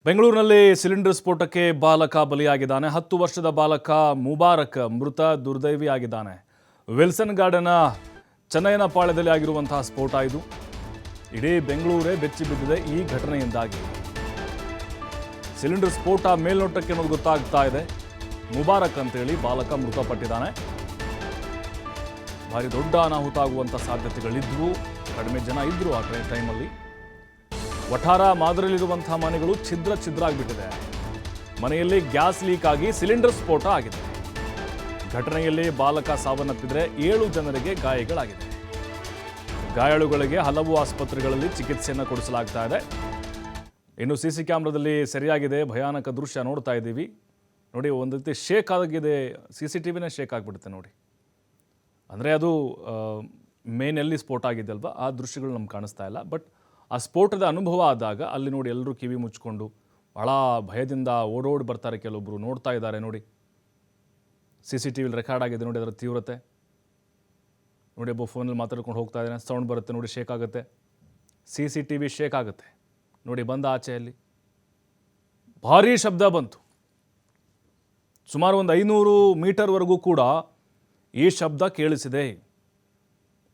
ಬೆಂಗಳೂರಿನಲ್ಲಿ ಸಿಲಿಂಡರ್ ಸ್ಫೋಟಕ್ಕೆ ಬಾಲಕ ಬಲಿಯಾಗಿದ್ದಾನೆ. 10 ವರ್ಷದ ಬಾಲಕ ಮುಬಾರಕ್ ಮೃತ ದುರ್ದೈವಿಯಾಗಿದ್ದಾನೆ. ವಿಲ್ಸನ್ ಗಾರ್ಡನ್ ಚೆನ್ನಯ್ಯನಪಾಳ್ಯದಲ್ಲಿ ಆಗಿರುವಂತಹ ಸ್ಫೋಟ ಇದು. ಇಡೀ ಬೆಂಗಳೂರೇ ಬೆಚ್ಚಿ ಬಿದ್ದಿದೆ ಈ ಘಟನೆಯಿಂದಾಗಿ. ಸಿಲಿಂಡರ್ ಸ್ಫೋಟ ಮೇಲ್ನೋಟಕ್ಕೆ ಅನ್ನೋದು ಗೊತ್ತಾಗ್ತಾ ಇದೆ. ಮುಬಾರಕ್ ಅಂತೇಳಿ ಬಾಲಕ ಮೃತಪಟ್ಟಿದ್ದಾನೆ. ಭಾರಿ ದೊಡ್ಡ ಅನಾಹುತ ಆಗುವಂಥ ಸಾಧ್ಯತೆಗಳಿದ್ವು. ಕಡಿಮೆ ಜನ ಇದ್ದರು ಆ ಟೈಮಲ್ಲಿ. ವಠಾರ ಮಾದರಿಯಲ್ಲಿರುವಂತಹ ಮನೆಗಳು ಛಿದ್ರ ಆಗಿಬಿಟ್ಟಿದೆ. ಮನೆಯಲ್ಲಿ ಗ್ಯಾಸ್ ಲೀಕ್ ಆಗಿ ಸಿಲಿಂಡರ್ ಸ್ಫೋಟ ಆಗಿದೆ. ಘಟನೆಯಲ್ಲಿ ಬಾಲಕ ಸಾವನ್ನಪ್ಪಿದ್ರೆ 7 ಜನರಿಗೆ ಗಾಯಗಳಾಗಿದೆ. ಗಾಯಾಳುಗಳಿಗೆ ಹಲವು ಆಸ್ಪತ್ರೆಗಳಲ್ಲಿ ಚಿಕಿತ್ಸೆಯನ್ನು ಕೊಡಿಸಲಾಗ್ತಾ ಇದೆ. ಇನ್ನು ಸಿಸಿ ಕ್ಯಾಮ್ರಾದಲ್ಲಿ ಸರಿಯಾಗಿದೆ. ಭಯಾನಕ ದೃಶ್ಯ ನೋಡ್ತಾ ಇದ್ದೀವಿ. ನೋಡಿ, ಒಂದು ರೀತಿ ಶೇಕ್ ಆಗಿದೆ. CCTVನೇ ಶೇಕ್ ಆಗಿಬಿಡುತ್ತೆ ನೋಡಿ. ಅಂದರೆ ಅದು ಮೇನ್ ಎಲ್ಲಿ ಸ್ಫೋಟ ಆಗಿದೆ ಅಲ್ವಾ, ಆ ದೃಶ್ಯಗಳು ನಮ್ಗೆ ಕಾಣಿಸ್ತಾ ಇಲ್ಲ. ಬಟ್ ಆ ಸ್ಫೋಟದ ಅನುಭವ ಆದಾಗ ಅಲ್ಲಿ ನೋಡಿ ಎಲ್ಲರೂ ಕಿವಿ ಮುಚ್ಕೊಂಡು ಭಾಳ ಭಯದಿಂದ ಓಡೋಡಿ ಬರ್ತಾರೆ. ಕೆಲವೊಬ್ಬರು ನೋಡ್ತಾ ಇದ್ದಾರೆ ನೋಡಿ. CCTVಲಿ ರೆಕಾರ್ಡ್ ಆಗಿದೆ ನೋಡಿ ಅದರ ತೀವ್ರತೆ. ನೋಡಿ, ಒಬ್ಬ ಫೋನಲ್ಲಿ ಮಾತಾಡ್ಕೊಂಡು ಹೋಗ್ತಾ ಇದ್ದಾನೆ. ಸೌಂಡ್ ಬರುತ್ತೆ ನೋಡಿ, ಶೇಕ್ ಆಗುತ್ತೆ. CCTV ಶೇಕ್ ಆಗುತ್ತೆ ನೋಡಿ. ಬಂದ ಆಚೆಯಲ್ಲಿ ಭಾರೀ ಶಬ್ದ ಬಂತು. ಸುಮಾರು ಒಂದು 500 ಮೀಟರ್ವರೆಗೂ ಕೂಡ ಈ ಶಬ್ದ ಕೇಳಿಸಿದೆ.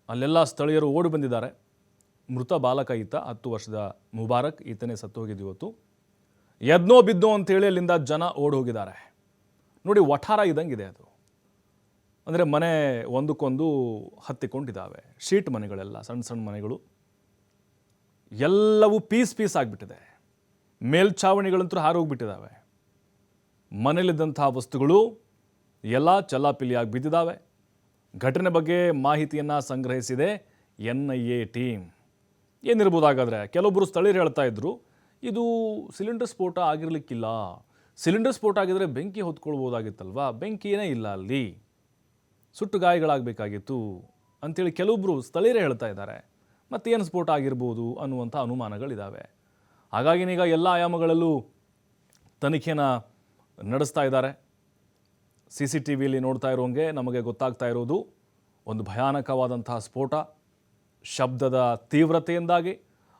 ಅಲ್ಲೆಲ್ಲ ಸ್ಥಳೀಯರು ಓಡಿ ಬಂದಿದ್ದಾರೆ. ಮೃತ ಬಾಲಕ ಈತ 10 ವರ್ಷದ ಮುಬಾರಕ್. ಈತನೇ ಸತ್ತು ಹೋಗಿದ್ದು ಇವತ್ತು. ಎದ್ನೋ ಬಿದ್ದೋ ಅಂತೇಳಿ ಅಲ್ಲಿಂದ ಜನ ಓಡಿ ಹೋಗಿದ್ದಾರೆ ನೋಡಿ. ವಠಾರ ಇದ್ದಂಗಿದೆ ಅದು. ಅಂದರೆ ಮನೆ ಒಂದಕ್ಕೊಂದು ಹತ್ತಿಕೊಂಡಿದ್ದಾವೆ. ಶೀಟ್ ಮನೆಗಳೆಲ್ಲ, ಸಣ್ಣ ಸಣ್ಣ ಮನೆಗಳು ಎಲ್ಲವೂ ಪೀಸ್ ಆಗಿಬಿಟ್ಟಿದೆ. ಮೇಲ್ಛಾವಣಿಗಳಂತೂ ಹಾರೋಗ್ಬಿಟ್ಟಿದ್ದಾವೆ. ಮನೆಯಲ್ಲಿದ್ದಂತಹ ವಸ್ತುಗಳು ಎಲ್ಲ ಚಲ್ಲಾಪಿಲ್ಲಿಯಾಗಿ ಬಿದ್ದಿದ್ದಾವೆ. ಘಟನೆ ಬಗ್ಗೆ ಮಾಹಿತಿಯನ್ನು ಸಂಗ್ರಹಿಸಿದೆ NIA ಟೀಮ್. ಏನಿರ್ಬೋದಾಗಾದರೆ ಕೆಲವೊಬ್ಬರು ಸ್ಥಳೀಯರು ಹೇಳ್ತಾ ಇದ್ರು, ಇದು ಸಿಲಿಂಡರ್ ಸ್ಫೋಟ ಆಗಿರಲಿಕ್ಕಿಲ್ಲ. ಸಿಲಿಂಡರ್ ಸ್ಫೋಟ ಆಗಿದ್ರೆ ಬೆಂಕಿ ಹೊತ್ಕೊಳ್ಬೋದಾಗಿತ್ತಲ್ವಾ, ಬೆಂಕಿಯೇ ಇಲ್ಲ ಅಲ್ಲಿ, ಸುಟ್ಟು ಗಾಯಗಳಾಗಬೇಕಾಗಿತ್ತು ಅಂಥೇಳಿ ಕೆಲವೊಬ್ಬರು ಸ್ಥಳೀಯರೇ ಹೇಳ್ತಾ ಇದ್ದಾರೆ. ಮತ್ತೇನು ಸ್ಫೋಟ ಆಗಿರ್ಬೋದು ಅನ್ನುವಂಥ ಅನುಮಾನಗಳಿದ್ದಾವೆ. ಹಾಗಾಗಿ ಈಗ ಎಲ್ಲ ಆಯಾಮಗಳಲ್ಲೂ ತನಿಖೆಯನ್ನು ನಡೆಸ್ತಾ ಇದ್ದಾರೆ. CCTVಯಲ್ಲಿ ನೋಡ್ತಾ ಇರೋಂಗೆ ನಮಗೆ ಗೊತ್ತಾಗ್ತಾ ಇರೋದು ಒಂದು ಭಯಾನಕವಾದಂತಹ ಸ್ಫೋಟ. ಶಬ್ದದ ತೀವ್ರತೆಯಿಂದಾಗಿ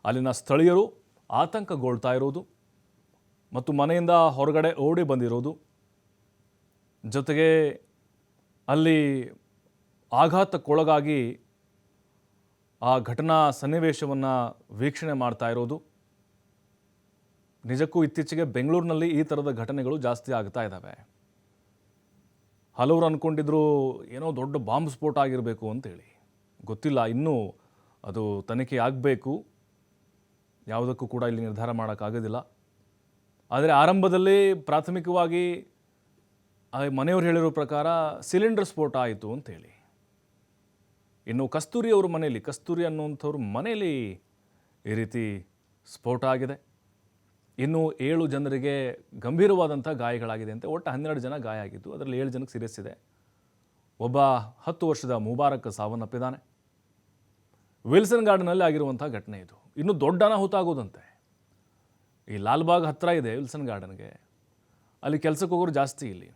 ಅಲ್ಲಿನ ಸ್ಥಳೀಯರು ಆತಂಕಗೊಳ್ತಾ ಇರೋದು ಮತ್ತು ಮನೆಯಿಂದ ಹೊರಗಡೆ ಓಡಿ ಬಂದಿರೋದು. ಜೊತೆಗೆ ಅಲ್ಲಿ ಆಘಾತಕ್ಕೊಳಗಾಗಿ ಆ ಘಟನಾ ಸನ್ನಿವೇಶವನ್ನು ವೀಕ್ಷಣೆ ಮಾಡ್ತಾ ಇರೋದು. ನಿಜಕ್ಕೂ ಇತ್ತೀಚೆಗೆ ಬೆಂಗಳೂರಿನಲ್ಲಿ ಈ ಥರದ ಘಟನೆಗಳು ಜಾಸ್ತಿ ಆಗ್ತಾ ಇದ್ದಾವೆ. ಹಲವರು ಅಂದ್ಕೊಂಡಿದ್ರು ಏನೋ ದೊಡ್ಡ ಬಾಂಬ್ ಸ್ಫೋಟ ಆಗಿರಬೇಕು ಅಂತೇಳಿ. ಗೊತ್ತಿಲ್ಲ, ಇನ್ನೂ ಅದು ತನಿಖೆ ಆಗಬೇಕು. ಯಾವುದಕ್ಕೂ ಕೂಡ ಇಲ್ಲಿ ನಿರ್ಧಾರ ಮಾಡೋಕ್ಕಾಗೋದಿಲ್ಲ. ಆದರೆ ಆರಂಭದಲ್ಲಿ ಪ್ರಾಥಮಿಕವಾಗಿ ಮನೆಯವರು ಹೇಳಿರೋ ಪ್ರಕಾರ ಸಿಲಿಂಡರ್ ಸ್ಫೋಟ ಆಯಿತು ಅಂತೇಳಿ. ಇನ್ನು ಕಸ್ತೂರಿ ಅವ್ರ ಮನೆಯಲ್ಲಿ, ಕಸ್ತೂರಿ ಅನ್ನುವಂಥವ್ರ ಮನೆಯಲ್ಲಿ ಈ ರೀತಿ ಸ್ಫೋಟ ಆಗಿದೆ. ಇನ್ನು 7 ಜನರಿಗೆ ಗಂಭೀರವಾದಂಥ ಗಾಯಗಳಾಗಿದೆ ಅಂತೆ. ಒಟ್ಟು 12 ಜನ ಗಾಯ ಆಗಿದ್ದು, ಅದರಲ್ಲಿ 7 ಜನಕ್ಕೆ ಸೀರಿಯಸ್ ಇದೆ. ಒಬ್ಬ 10 ವರ್ಷದ ಮುಬಾರಕ್ ಸಾವನ್ನಪ್ಪಿದ್ದಾನೆ. ವಿಲ್ಸನ್ ಗಾರ್ಡನಲ್ಲಿ ಆಗಿರುವಂಥ ಘಟನೆ ಇದು. ಇನ್ನೂ ದೊಡ್ಡ ಅನಾಹುತ ಆಗೋದಂತೆ. ಈ ಲಾಲ್ಬಾಗ್ ಹತ್ತಿರ ಇದೆ ವಿಲ್ಸನ್ ಗಾರ್ಡನ್ಗೆ. ಅಲ್ಲಿ ಕೆಲಸಕ್ಕೆ ಹೋಗೋರು ಜಾಸ್ತಿ ಇಲ್ಲಿ.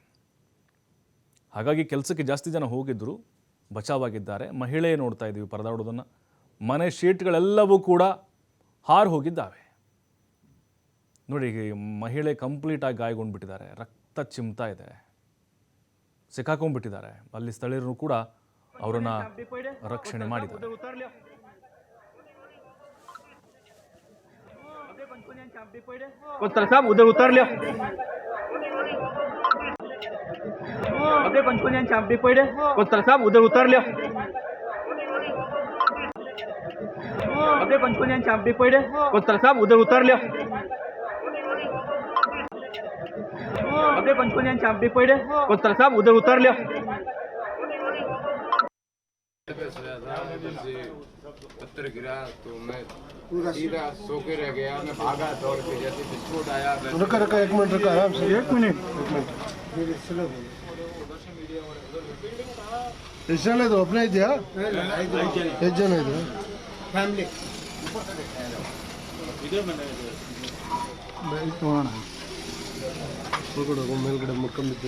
ಹಾಗಾಗಿ ಕೆಲಸಕ್ಕೆ ಜಾಸ್ತಿ ಜನ ಹೋಗಿದ್ದರು, ಬಚಾವಾಗಿದ್ದಾರೆ. ಮಹಿಳೆ ನೋಡ್ತಾ ಇದ್ದೀವಿ ಪರದಾಡೋದನ್ನು. ಮನೆ ಶೀಟ್ಗಳೆಲ್ಲವೂ ಕೂಡ ಹಾರು ಹೋಗಿದ್ದಾವೆ ನೋಡಿ. ಮಹಿಳೆ ಕಂಪ್ಲೀಟಾಗಿ ಗಾಯಗೊಂಡ್ಬಿಟ್ಟಿದ್ದಾರೆ. ರಕ್ತ ಚಿಮ್ತಾ ಇದೆ, ಸಿಕ್ಕಾಕೊಂಡ್ಬಿಟ್ಟಿದ್ದಾರೆ. ಅಲ್ಲಿ ಸ್ಥಳೀಯರು ಕೂಡ ಅವರನ್ನು ರಕ್ಷಣೆ ಮಾಡಿದ್ದಾರೆ. साहब उधर उतार लिया. अबे पंचपन चापडी पड़े. साहब उधर उतार लिया. अबे पंचपन चापडी पड़े. साहब उधर उतार लिया. अबे पंचपन चापडी पड़े. साहब उधर उतार लिया. पत्थर गिरा तो मैं सीधा सो के रह गया. मैं भागा दौड़ के, जैसे विस्फोट आया. रुका 1 मिनट रुका, आराम से 1 मिनट. ಎಷ್ಟು ಜನ ಇದ್ರು? ಒಬ್ಬನೇ ಇದೆಯಾ? 5 ಜನ ಇದ್ರು ಫ್ಯಾಮಿಲಿ. ಮೇಲ್ಗಡೆ ಮುಖಂಡಿದ್ದು